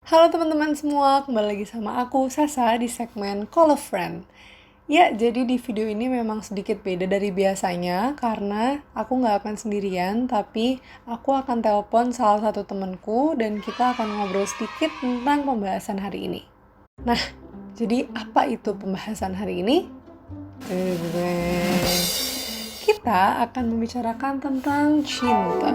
Halo teman-teman semua, kembali lagi sama aku, Sasa, di segmen Call a Friend. Ya, jadi di video ini memang sedikit beda dari biasanya, karena aku nggak akan sendirian, tapi aku akan telepon salah satu temanku, dan kita akan ngobrol sedikit tentang pembahasan hari ini. Nah, jadi apa itu pembahasan hari ini? Kita akan membicarakan tentang cinta.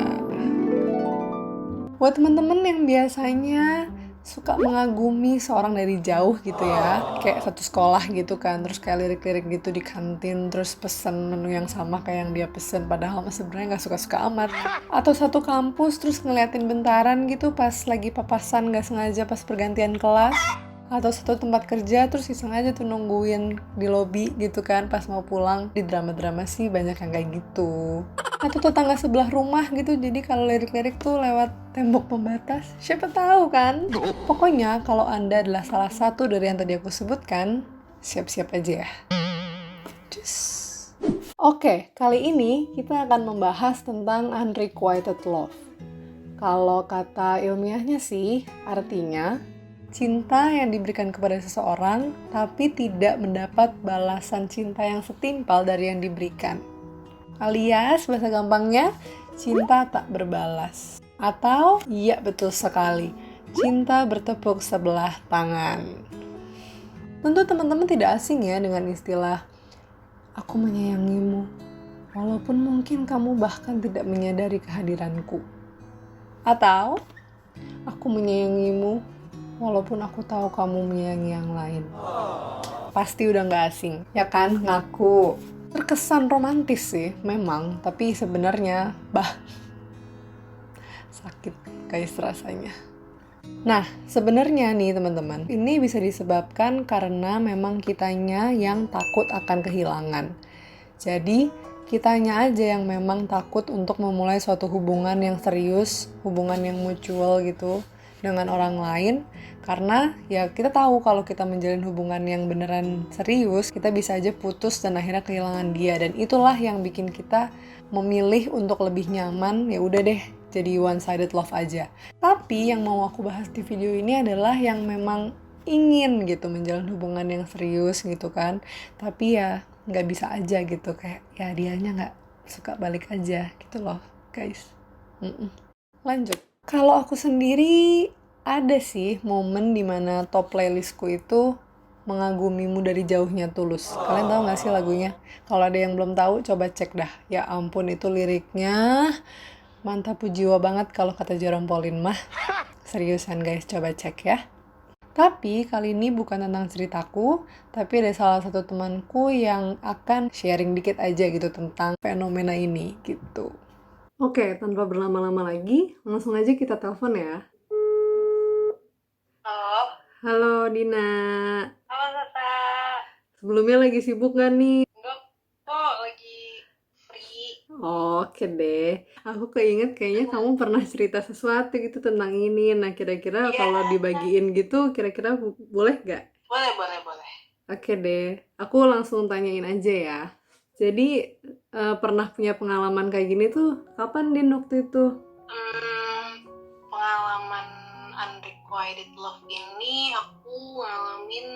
Buat temen-temen yang biasanya suka mengagumi seorang dari jauh gitu ya, kayak satu sekolah gitu kan, terus kayak lirik-lirik gitu di kantin, terus pesen menu yang sama kayak yang dia pesen, padahal mah sebenarnya nggak suka-suka amat. Atau satu kampus terus ngeliatin bentaran gitu pas lagi papasan nggak sengaja pas pergantian kelas. Atau satu tempat kerja terus iseng aja tuh nungguin di lobi gitu kan pas mau pulang. Di drama-drama sih banyak yang kayak gitu. Atau tetangga sebelah rumah gitu, jadi kalau lirik-lirik tuh lewat tembok pembatas, siapa tahu kan. Pokoknya kalau Anda adalah salah satu dari yang tadi aku sebutkan, siap-siap aja ya. Oke, kali ini kita akan membahas tentang unrequited love. Kalau kata ilmiahnya sih, artinya cinta yang diberikan kepada seseorang tapi tidak mendapat balasan cinta yang setimpal dari yang diberikan. Alias, bahasa gampangnya, cinta tak berbalas. Atau, iya betul sekali, cinta bertepuk sebelah tangan. Tentu teman-teman tidak asing ya dengan istilah aku menyayangimu, walaupun mungkin kamu bahkan tidak menyadari kehadiranku. Atau, aku menyayangimu, walaupun aku tahu kamu menyayangi yang lain. Pasti udah gak asing, ya kan? Ngaku. Terkesan romantis sih, memang. Tapi sebenarnya, sakit guys rasanya. Nah, sebenarnya nih teman-teman, ini bisa disebabkan karena memang kitanya yang takut akan kehilangan. Jadi, kitanya aja yang memang takut untuk memulai suatu hubungan yang serius, hubungan yang mutual gitu dengan orang lain, karena ya kita tahu kalau kita menjalin hubungan yang beneran serius, kita bisa aja putus dan akhirnya kehilangan dia, dan itulah yang bikin kita memilih untuk lebih nyaman, ya udah deh jadi one-sided love aja. Tapi yang mau aku bahas di video ini adalah yang memang ingin gitu menjalin hubungan yang serius gitu kan, tapi ya nggak bisa aja gitu, kayak ya dianya nggak suka balik aja gitu loh guys. Lanjut, kalau aku sendiri ada sih momen dimana top playlistku itu mengagumimu dari jauhnya Tulus. Kalian tahu nggak sih lagunya? Kalau ada yang belum tahu coba cek dah. Ya ampun, itu liriknya mantap jiwa banget kalau kata Jerome Pauline mah. Seriusan guys, coba cek ya. Tapi kali ini bukan tentang ceritaku, tapi ada salah satu temanku yang akan sharing dikit aja gitu tentang fenomena ini gitu. Oke, tanpa berlama-lama lagi, langsung aja kita telepon ya. Halo, Halo Dina. halo Tata. Sebelumnya lagi sibuk gak nih? Enggak kok, lagi free. Oke deh. Aku keinget kayaknya kamu pernah cerita sesuatu gitu tentang ini. Nah, kira-kira Iya, kalau dibagiin gitu, kira-kira boleh gak? boleh. Oke deh. Aku langsung tanyain aja ya. Jadi, pernah punya pengalaman kayak gini tuh kapan Din waktu itu? Pengalaman unrequited love ini aku ngalamin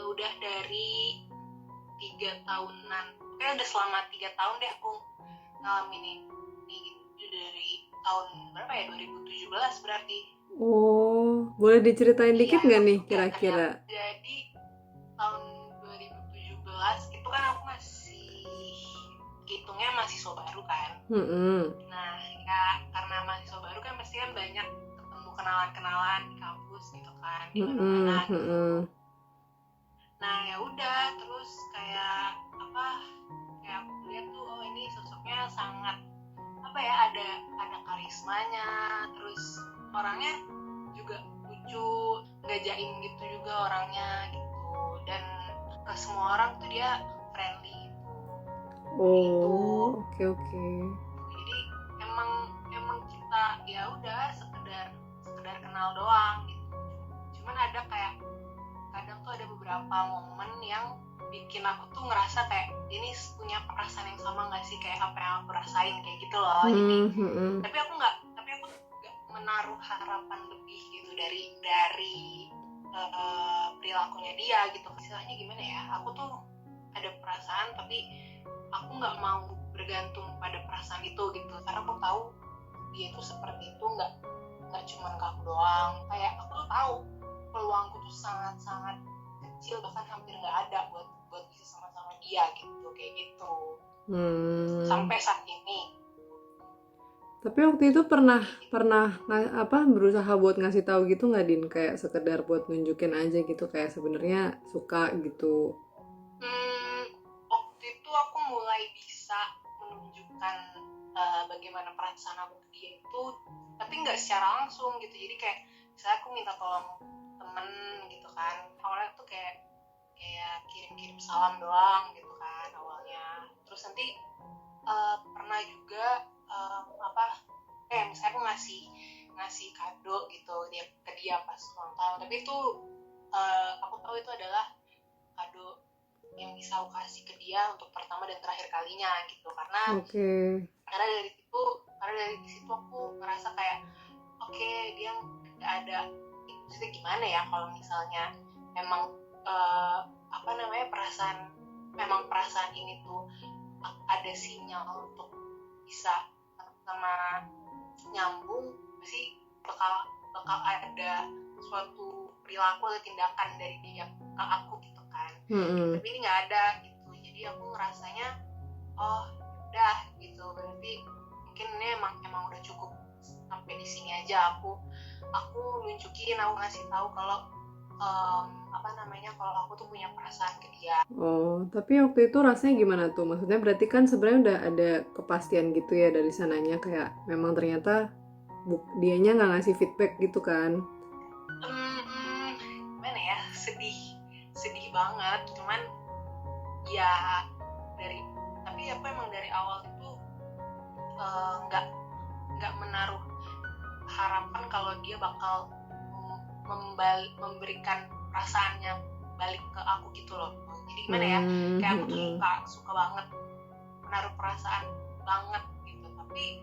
udah dari 3 tahunan. Kayaknya udah selama 3 tahun deh aku ngalamin ini gitu. Dari tahun berapa ya? 2017 berarti. Oh, boleh diceritain dikit nggak nih kira-kira? Jadi tahun 2017 itu kan aku hitungnya mahasiswa baru kan. Nah ya karena mahasiswa baru kan pasti kan banyak ketemu kenalan-kenalan di kampus gitu kan, di mana-mana gitu. Nah ya udah, terus kayak aku lihat tuh, oh ini sosoknya sangat ada karismanya, terus orangnya juga lucu, nggak jaim gitu juga orangnya gitu, dan ke semua orang tuh dia friendly gitu. Oh, oke. Jadi emang kita ya udah sekedar kenal doang gitu. Cuman ada kayak kadang tuh ada beberapa momen yang bikin aku tuh ngerasa kayak ini punya perasaan yang sama nggak sih kayak apa yang aku rasain kayak gitu loh. Jadi tapi aku nggak menaruh harapan lebih gitu dari perilakunya dia gitu. Istilahnya gimana ya, aku tuh ada perasaan tapi aku nggak mau bergantung pada perasaan itu gitu, karena aku tahu dia itu seperti itu nggak cuma ke aku doang. Kayak aku tuh tahu peluangku tuh sangat kecil, bahkan hampir nggak ada buat bisa sama-sama dia gitu, kayak gitu. Sampai saat ini. Tapi waktu itu pernah berusaha buat ngasih tahu gitu nggak, Din? Kayak sekedar buat nunjukin aja gitu, kayak sebenarnya suka gitu. Waktu itu aku mulai bisa menunjukkan bagaimana perasaan aku ke dia itu, tapi nggak secara langsung gitu. Jadi kayak misalnya aku minta tolong temen gitu kan, awalnya tuh kayak kirim salam doang gitu kan awalnya. Terus nanti pernah juga misalnya aku ngasih kado gitu ke dia pas ulang tahun, tapi itu aku tahu itu adalah kado yang bisa aku kasih ke dia untuk pertama dan terakhir kalinya gitu, karena dari situ aku ngerasa kayak oke, dia nggak ada, maksudnya gimana ya, kalau misalnya emang perasaan ini tuh ada sinyal untuk bisa sama nyambung, pasti bakal ada suatu perilaku atau tindakan dari dia ke aku gitu kan. Tapi ini nggak ada gitu, jadi aku ngerasanya oh udah gitu, berarti mungkin ini emang udah cukup sampai di sini aja. Aku nunjukin, aku ngasih tahu kalau kalau aku tuh punya perasaan ke dia. Tapi waktu itu rasanya gimana tuh? Maksudnya berarti kan sebenarnya udah ada kepastian gitu ya dari sananya, kayak memang ternyata dianya nggak ngasih feedback gitu kan? Gimana ya, sedih banget. Cuman ya tapi aku emang dari awal itu nggak menaruh harapan kalau dia bakal memberikan perasaannya balik ke aku gitu loh. Jadi gimana ya, kayak aku tuh suka banget menaruh perasaan banget gitu, tapi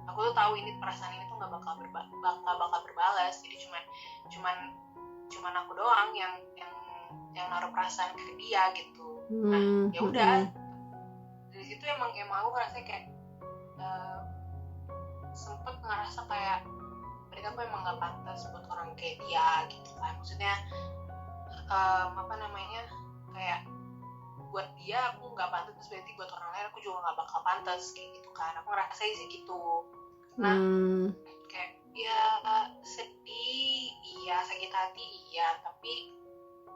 aku tuh tahu ini perasaan ini tuh nggak bakal berbalas. Jadi cuman aku doang yang naruh perasaan ke dia gitu. Nah ya udah, dari situ emang aku ngerasa kayak sempet ngerasa kayak mereka tuh emang nggak pantas buat orang kayak dia gitu kan. Maksudnya kayak buat dia aku nggak pantas, berarti buat orang lain aku juga nggak bakal pantas kayak gitu kan. Aku ngerasa sih gitu. Nah kayak ya sedih iya, sakit hati iya, tapi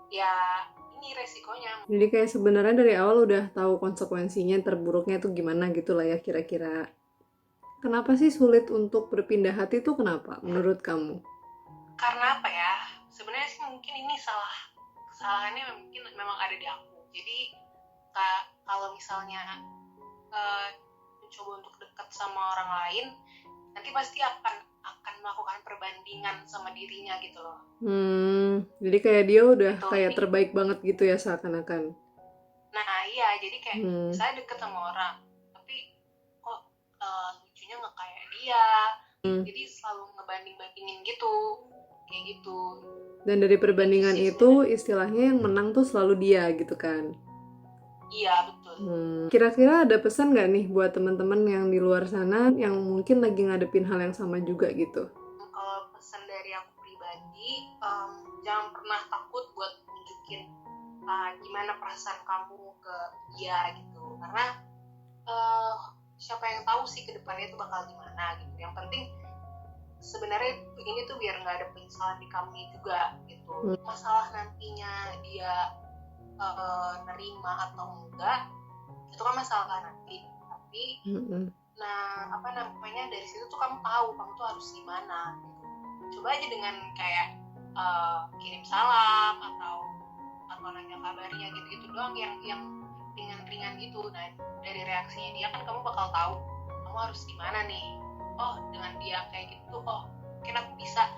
ya ini resikonya. Jadi kayak sebenarnya dari awal udah tahu konsekuensinya, terburuknya tuh gimana gitu lah ya kira-kira. Kenapa sih sulit untuk berpindah hati tuh, kenapa menurut kamu? Karena apa ya, sebenarnya sih mungkin ini kesalahannya mungkin memang ada di aku. Jadi kalau misalnya mencoba untuk dekat sama orang lain, nanti pasti akan melakukan perbandingan sama dirinya gitu loh. Jadi kayak dia udah gitu, kayak terbaik banget gitu ya seakan-akan. Nah iya, jadi kayak saya deket sama orang, tapi kok lucunya nggak kayak dia. Jadi selalu ngebanding-bandingin gitu, kayak gitu. Dan dari perbandingan itu istilahnya yang menang tuh selalu dia gitu kan? Iya betul. Kira-kira ada pesan nggak nih buat teman-teman yang di luar sana yang mungkin lagi ngadepin hal yang sama juga gitu? Kalau pesan dari aku pribadi, jangan pernah takut buat nunjukin gimana perasaan kamu ke dia gitu, karena siapa yang tahu sih kedepannya itu bakal gimana gitu. Yang penting sebenarnya ini tuh biar nggak ada penyesalan di kamu juga gitu. Masalah nantinya dia nerima atau enggak itu kan masalah nanti, tapi dari situ tuh kamu tahu kamu tuh harus gimana gitu. Coba aja dengan kayak kirim salam atau nanya kabarnya gitu doang, yang ringan-ringan gitu. Nah dari reaksinya dia kan kamu bakal tahu kamu harus gimana nih. Oh dengan dia kayak gitu, oh mungkin aku bisa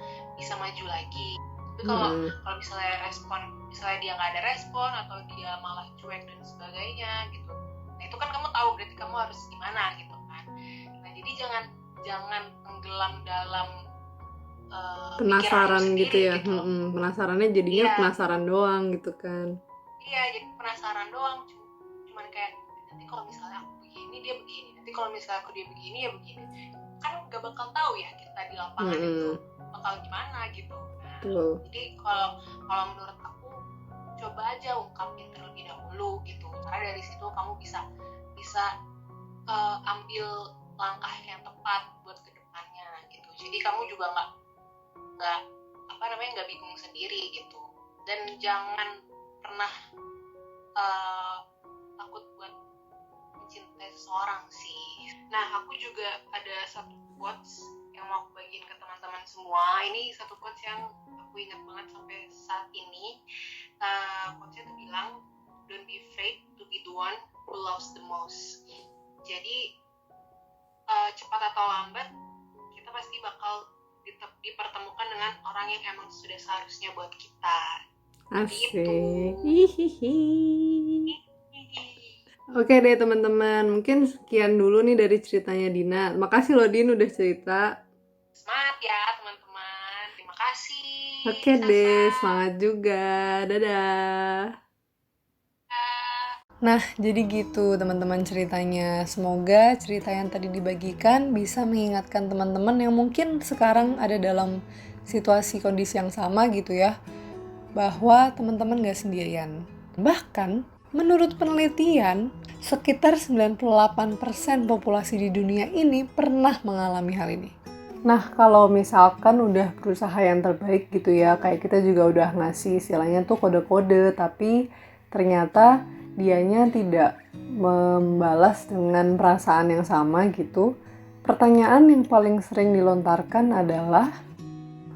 maju lagi. Tapi kalau misalnya dia nggak ada respon atau dia malah cuek dan sebagainya gitu, nah itu kan kamu tahu berarti kamu harus gimana gitu kan. Nah jadi jangan tenggelam dalam penasaran gitu ya, penasarannya jadinya Iya. penasaran doang gitu kan. Iya, jadi penasaran doang, cuman kayak nanti kalau misalnya aku begini dia begini, nanti kalau misalnya aku dia begini ya begini, kan gak bakal tahu ya kita di lapangan itu bakal gimana gitu. Nah, jadi kalau menurut aku coba aja ungkapin terlebih dahulu gitu, karena dari situ kamu bisa ambil langkah yang tepat buat kedepannya gitu. Jadi kamu juga nggak bingung sendiri gitu. Dan jangan pernah takut buat mencintai seseorang sih. Nah, aku juga ada satu quotes yang mau aku bagiin ke teman-teman semua. Ini satu quotes yang aku ingat banget sampai saat ini. Quotesnya tuh bilang, don't be afraid to be the one who loves the most. Jadi cepat atau lambat kita pasti bakal dipertemukan dengan orang yang emang sudah seharusnya buat kita. Asik. Oke deh teman-teman, mungkin sekian dulu nih dari ceritanya Dina. Makasih loh Din udah cerita. Semangat ya teman-teman. Terima kasih. Oke deh, semangat juga. Dadah. Nah, jadi gitu teman-teman ceritanya. Semoga cerita yang tadi dibagikan bisa mengingatkan teman-teman yang mungkin sekarang ada dalam situasi kondisi yang sama gitu ya, bahwa teman-teman gak sendirian. Bahkan, menurut penelitian, sekitar 98% populasi di dunia ini pernah mengalami hal ini. Nah, kalau misalkan udah berusaha yang terbaik gitu ya, kayak kita juga udah ngasih istilahnya tuh kode-kode, tapi ternyata dianya tidak membalas dengan perasaan yang sama gitu. Pertanyaan yang paling sering dilontarkan adalah,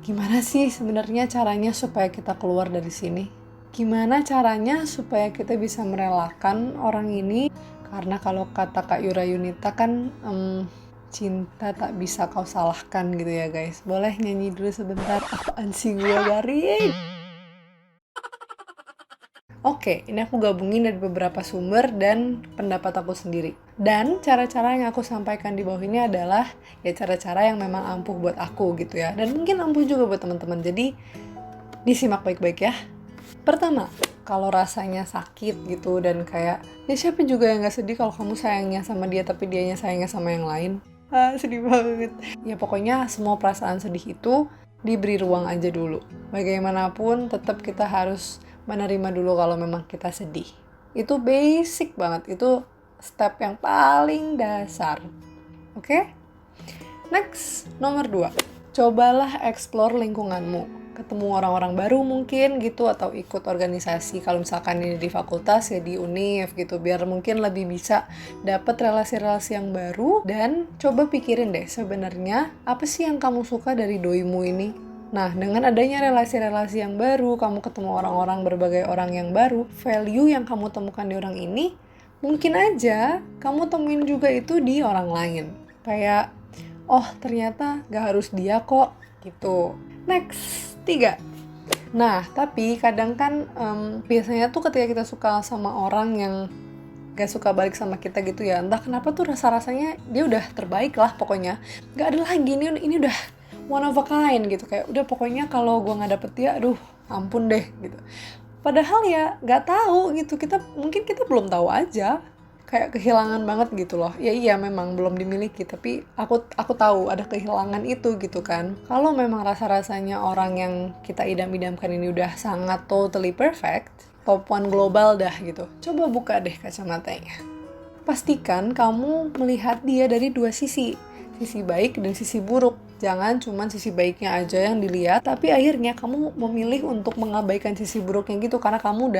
gimana sih sebenarnya caranya supaya kita keluar dari sini? Gimana caranya supaya kita bisa merelakan orang ini? Karena kalau kata Kak Yura Yunita kan, cinta tak bisa kau salahkan gitu ya guys. Boleh nyanyi dulu sebentar? Apaan sih gue garing? Oke, ini aku gabungin dari beberapa sumber dan pendapat aku sendiri. Dan cara-cara yang aku sampaikan di bawah ini adalah ya cara-cara yang memang ampuh buat aku gitu ya. Dan mungkin ampuh juga buat teman-teman. Jadi disimak baik-baik ya. Pertama, kalau rasanya sakit gitu dan kayak ya siapa juga yang gak sedih kalau kamu sayangnya sama dia tapi dianya sayangnya sama yang lain. Sedih banget. Ya pokoknya semua perasaan sedih itu diberi ruang aja dulu. Bagaimanapun tetap kita harus menerima dulu kalau memang kita sedih. Itu basic banget, itu step yang paling dasar. Oke? Next, nomor 2. Cobalah explore lingkunganmu. Ketemu orang-orang baru mungkin gitu, atau ikut organisasi. Kalau misalkan ini di fakultas ya di univ gitu, biar mungkin lebih bisa dapet relasi-relasi yang baru. Dan coba pikirin deh sebenarnya apa sih yang kamu suka dari doimu ini. Nah, dengan adanya relasi-relasi yang baru, kamu ketemu orang-orang, berbagai orang yang baru, value yang kamu temukan di orang ini, mungkin aja kamu temuin juga itu di orang lain. Kayak, oh ternyata gak harus dia kok, gitu. Next, 3. Nah, tapi kadang kan biasanya tuh ketika kita suka sama orang yang gak suka balik sama kita gitu ya, entah kenapa tuh rasa-rasanya dia udah terbaik lah pokoknya. Gak ada lagi, ini udah one of a kind gitu, kayak udah pokoknya kalau gue nggak dapet dia, aduh ampun deh gitu. Padahal ya nggak tahu gitu, mungkin kita belum tahu aja, kayak kehilangan banget gitu loh. Ya iya memang belum dimiliki, tapi aku tahu ada kehilangan itu gitu kan. Kalau memang rasa-rasanya orang yang kita idam-idamkan ini udah sangat totally perfect, top one global dah gitu, coba buka deh kacamatanya. Pastikan kamu melihat dia dari dua sisi baik dan sisi buruk. Jangan cuma sisi baiknya aja yang dilihat, tapi akhirnya kamu memilih untuk mengabaikan sisi buruknya gitu, karena kamu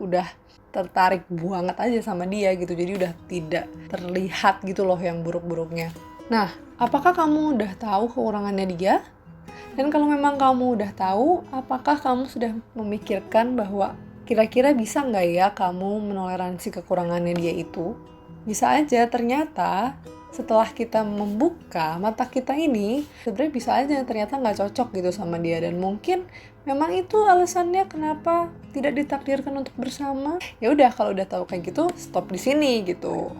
udah tertarik banget aja sama dia gitu, jadi udah tidak terlihat gitu loh yang buruk-buruknya. Nah, apakah kamu udah tahu kekurangannya dia? Dan kalau memang kamu udah tahu, apakah kamu sudah memikirkan bahwa kira-kira bisa nggak ya kamu menoleransi kekurangannya dia itu? Bisa aja ternyata setelah kita membuka mata kita ini, sebenarnya bisa aja ternyata nggak cocok gitu sama dia, dan mungkin memang itu alasannya kenapa tidak ditakdirkan untuk bersama. Ya udah, kalau udah tahu kayak gitu, stop di sini gitu.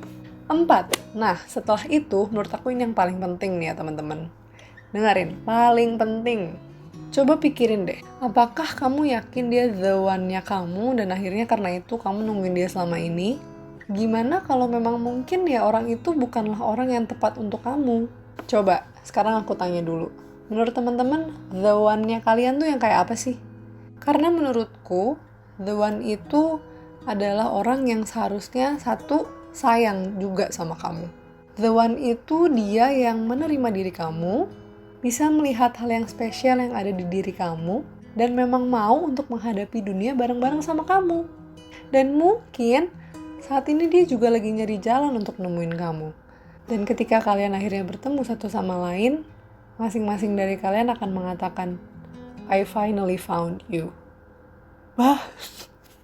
4. Nah, setelah itu menurut aku ini yang paling penting nih ya teman-teman. dengerin, paling penting. Coba pikirin deh, apakah kamu yakin dia the one-nya kamu dan akhirnya karena itu kamu nungguin dia selama ini? Gimana kalau memang mungkin ya orang itu bukanlah orang yang tepat untuk kamu? Coba, sekarang aku tanya dulu. Menurut teman-teman, the one-nya kalian tuh yang kayak apa sih? Karena menurutku, the one itu adalah orang yang seharusnya satu, sayang juga sama kamu. The one itu dia yang menerima diri kamu, bisa melihat hal yang spesial yang ada di diri kamu, dan memang mau untuk menghadapi dunia bareng-bareng sama kamu. Dan mungkin saat ini dia juga lagi nyari jalan untuk nemuin kamu. Dan ketika kalian akhirnya bertemu satu sama lain, masing-masing dari kalian akan mengatakan, I finally found you. Wah,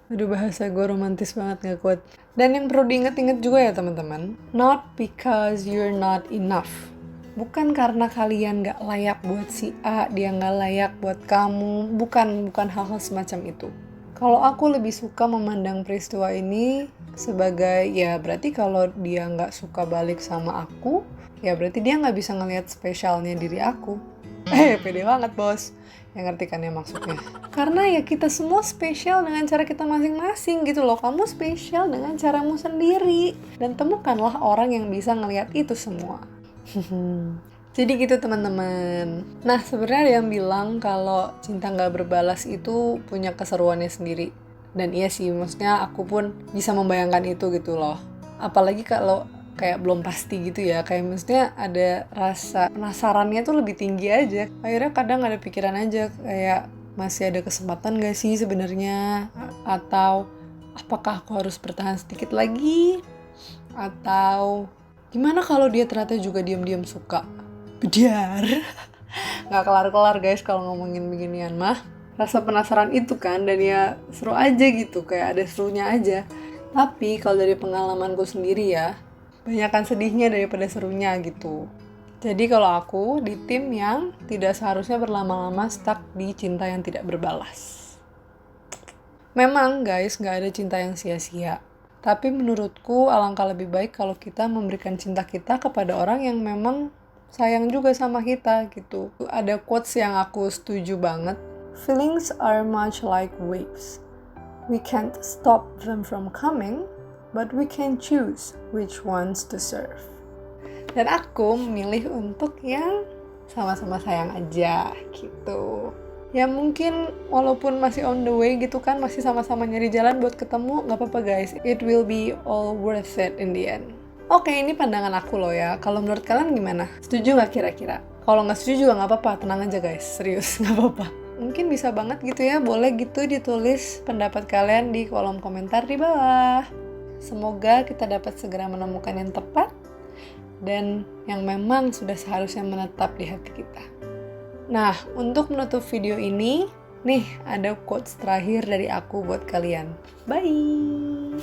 aduh bahasa gue romantis banget gak kuat. Dan yang perlu diingat-ingat juga ya teman-teman, not because you're not enough. Bukan karena kalian gak layak buat si A, dia gak layak buat kamu. Bukan hal-hal semacam itu. Kalau aku lebih suka memandang peristiwa ini sebagai, ya berarti kalau dia gak suka balik sama aku, ya berarti dia gak bisa ngelihat spesialnya diri aku. Pede banget bos. Yang ngerti kan ya maksudnya. Karena ya kita semua spesial dengan cara kita masing-masing gitu loh. Kamu spesial dengan caramu sendiri. Dan temukanlah orang yang bisa ngelihat itu semua. Jadi gitu teman-teman. Nah sebenarnya ada yang bilang kalau cinta gak berbalas itu punya keseruannya sendiri. Dan iya sih, maksudnya aku pun bisa membayangkan itu gitu loh. Apalagi kalau kayak belum pasti gitu ya, kayak maksudnya ada rasa penasarannya tuh lebih tinggi aja. Akhirnya kadang ada pikiran aja kayak masih ada kesempatan gak sih sebenarnya, atau apakah aku harus bertahan sedikit lagi, atau gimana kalau dia ternyata juga diam-diam suka. Biar nggak kelar-kelar guys kalau ngomongin beginian mah. Rasa penasaran itu kan, dan ya seru aja gitu, kayak ada serunya aja. Tapi kalau dari pengalamanku sendiri ya, banyakan sedihnya daripada serunya gitu. Jadi kalau aku di tim yang tidak seharusnya berlama-lama stuck di cinta yang tidak berbalas. Memang guys, gak ada cinta yang sia-sia. Tapi menurutku alangkah lebih baik kalau kita memberikan cinta kita kepada orang yang memang sayang juga sama kita gitu. Ada quotes yang aku setuju banget. Feelings are much like waves. We can't stop them from coming, but we can choose which ones to serve. Dan aku memilih untuk yang sama-sama sayang aja gitu. Ya mungkin walaupun masih on the way gitu kan, masih sama-sama nyari jalan buat ketemu, gak apa-apa guys. It will be all worth it in the end. Oke, ini pandangan aku loh ya. Kalau menurut kalian gimana? Setuju gak kira-kira? Kalau gak setuju juga gak apa-apa, tenang aja guys. Serius, gak apa-apa. Mungkin bisa banget gitu ya, boleh gitu ditulis pendapat kalian di kolom komentar di bawah. Semoga kita dapat segera menemukan yang tepat dan yang memang sudah seharusnya menetap di hati kita. Nah, untuk menutup video ini, nih ada quotes terakhir dari aku buat kalian. Bye!